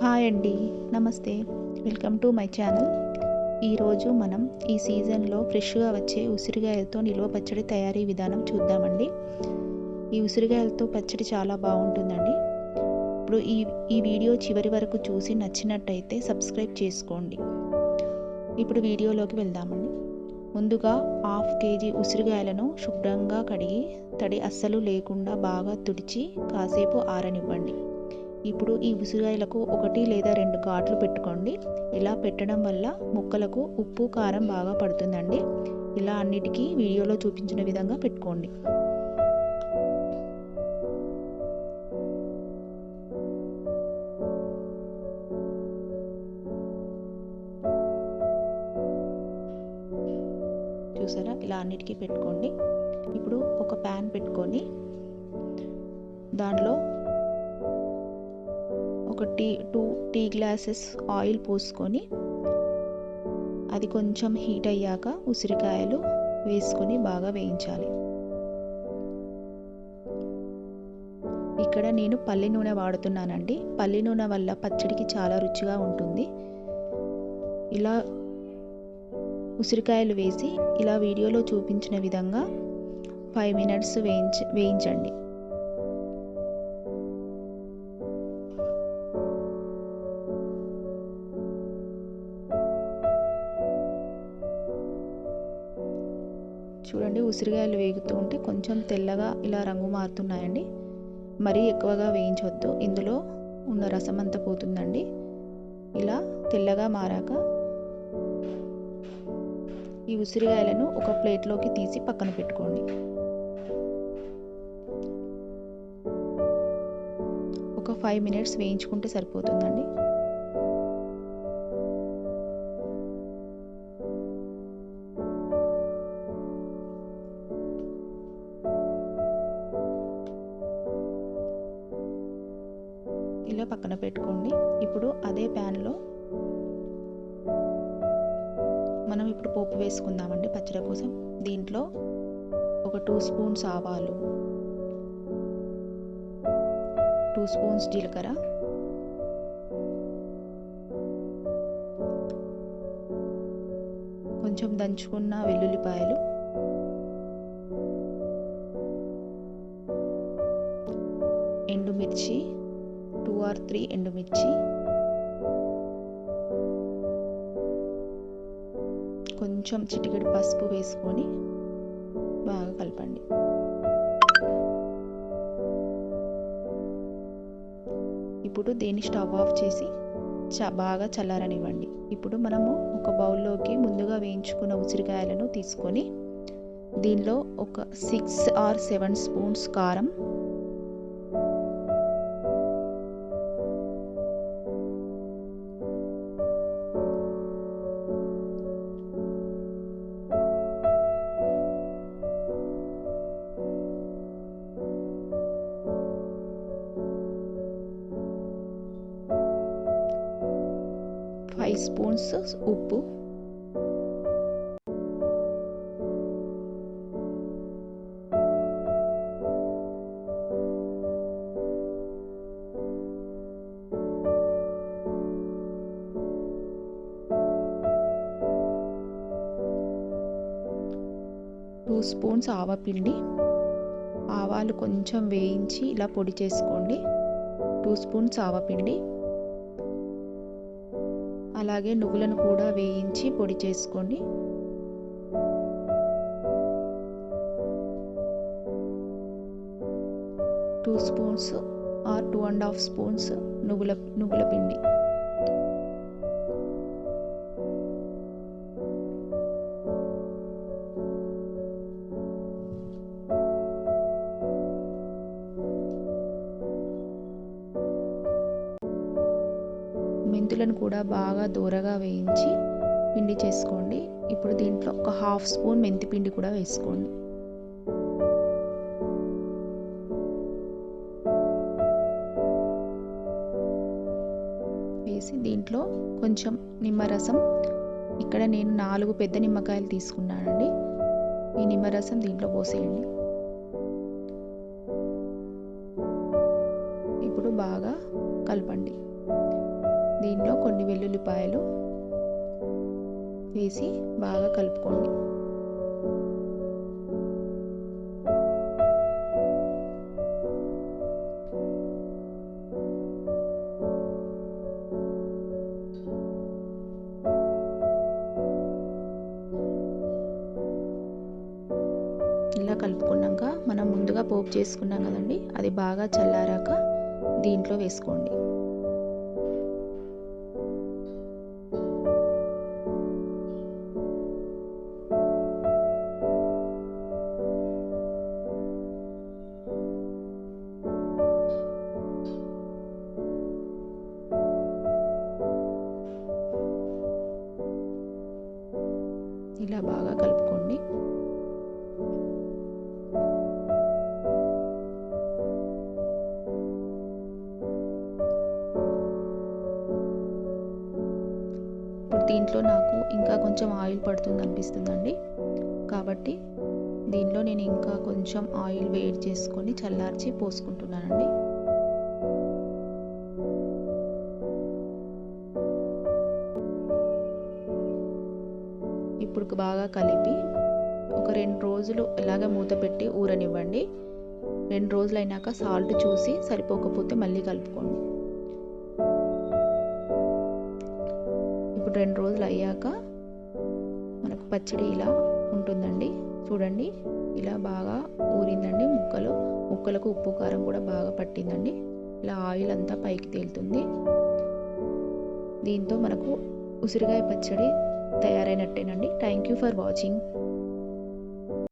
Hi అండి, నమస్తే. Welcome to my channel. ఈరోజు మనం ఈ సీజన్లో ఫ్రెష్గా వచ్చే ఉసిరికాయలతో నిల్వ పచ్చడి తయారీ విధానం చూద్దామండి. ఈ ఉసిరికాయలతో పచ్చడి చాలా బాగుంటుందండి. ఇప్పుడు ఈ వీడియో చివరి వరకు చూసి నచ్చినట్టయితే సబ్స్క్రైబ్ చేసుకోండి. ఇప్పుడు వీడియోలోకి వెళ్దామండి. ముందుగా 1/2 kg ఉసిరికాయలను శుభ్రంగా కడిగి తడి అస్సలు లేకుండా బాగా తుడిచి కాసేపు ఆరనివ్వండి. ఇప్పుడు ఈ ఉసిరికాయలకు 1 లేదా 2 ఘాట్లు పెట్టుకోండి. ఇలా పెట్టడం వల్ల ముక్కలకు ఉప్పు కారం బాగా పడుతుందండి. ఇలా అన్నిటికీ వీడియోలో చూపించిన విధంగా పెట్టుకోండి. చూసారా, ఇలా అన్నిటికీ పెట్టుకోండి. ఇప్పుడు ఒక ప్యాన్ పెట్టుకొని దానిలో 2 టీ గ్లాసెస్ ఆయిల్ పోసుకొని అది కొంచెం హీట్ అయ్యాక ఉసిరికాయలు వేసుకొని బాగా వేయించాలి. ఇక్కడ నేను పల్లి నూనె వాడుతున్నానండి. పల్లి నూనె వల్ల పచ్చడికి చాలా రుచిగా ఉంటుంది. ఇలా ఉసిరికాయలు వేసి ఇలా వీడియోలో చూపించిన విధంగా 5 minutes వేయించండి. చూడండి, ఉసిరికాయలు వేగుతూ ఉంటే కొంచెం తెల్లగా ఇలా రంగు మారుతున్నాయండి. మరీ ఎక్కువగా వేయించవద్దు, ఇందులో ఉన్న రసం అంతా పోతుందండి. ఇలా తెల్లగా మారాక ఈ ఉసిరికాయలను ఒక ప్లేట్లోకి తీసి పక్కన పెట్టుకోండి. ఒక 5 minutes వేయించుకుంటే సరిపోతుందండి. ఇలా పక్కన పెట్టుకోండి. ఇప్పుడు అదే ప్యాన్లో మనం ఇప్పుడు పోపు వేసుకుందామండి పచ్చడి కోసం. దీంట్లో ఒక 2 స్పూన్స్ ఆవాలు, 2 స్పూన్స్ జీలకర్ర, కొంచెం దంచుకున్న వెల్లుల్లిపాయలు, ఎండుమిర్చి 2 or 3 ఎండుమిర్చి, కొంచెం చిటికెడు పసుపు వేసుకొని బాగా కలపండి. ఇప్పుడు దీన్ని స్టవ్ ఆఫ్ చేసి బాగా చల్లారనివ్వండి. ఇప్పుడు మనము ఒక బౌల్లోకి ముందుగా వేయించుకున్న ఉసిరికాయలను తీసుకొని దీనిలో ఒక 6 or 7 స్పూన్స్ కారం, five స్పూన్స్ ఉప్పు, టూ స్పూన్స్ ఆవపిండి. ఆవాలు కొంచెం వేయించి ఇలా పొడి చేసుకోండి. 2 స్పూన్స్ ఆవపిండి, అలాగే నువ్వులను కూడా వేయించి పొడి చేసుకోండి. 2 స్పూన్స్ ఆర్ 2.5 స్పూన్స్ నువ్వుల పిండి. మెంతులను కూడా బాగా దూరగా వేయించి పిండి చేసుకోండి. ఇప్పుడు దీంట్లో ఒక 1/2 స్పూన్ మెంతి పిండి కూడా వేసుకోండి. వేసి దీంట్లో కొంచెం నిమ్మరసం, ఇక్కడ నేను 4 పెద్ద నిమ్మకాయలు తీసుకున్నానండి. ఈ నిమ్మరసం దీంట్లో పోసేయండి. ఇప్పుడు బాగా కలపండి. దీనిలో కొన్ని వెల్లుల్లిపాయలు వేసి బాగా కలుపుకోండి. ఇలా కలుపుకున్నాక మనం ముందుగా పోపు చేసుకున్నాం కదండి, అది బాగా చల్లారాక దీంట్లో వేసుకోండి. ఇలా బాగా కలుపుకోండి. ఇప్పుడు దీంట్లో నాకు ఇంకా కొంచెం ఆయిల్ పడుతుంది అనిపిస్తుందండి, కాబట్టి దీనిలో నేను ఇంకా కొంచెం ఆయిల్ వేడి చేసుకొని చల్లార్చి పోసుకుంటున్నానండి. ఇప్పుడు బాగా కలిపి ఒక 2 రోజులు ఇలాగ మూత పెట్టి ఊరనివ్వండి. 2 రోజులు అయినాక సాల్ట్ చూసి సరిపోకపోతే మళ్ళీ కలుపుకోండి. ఇప్పుడు 2 రోజులు అయ్యాక మనకు పచ్చడి ఇలా ఉంటుందండి. చూడండి, ఇలా బాగా ఊరిందండి. ముక్కలకు ఉప్పు కారం కూడా బాగా పట్టిందండి. ఇలా ఆయిల్ అంతా పైకి తేలుతుంది. దీంతో మనకు ఉసిరికాయ పచ్చడి తయారైనట్టేనండి. Thank you for watching.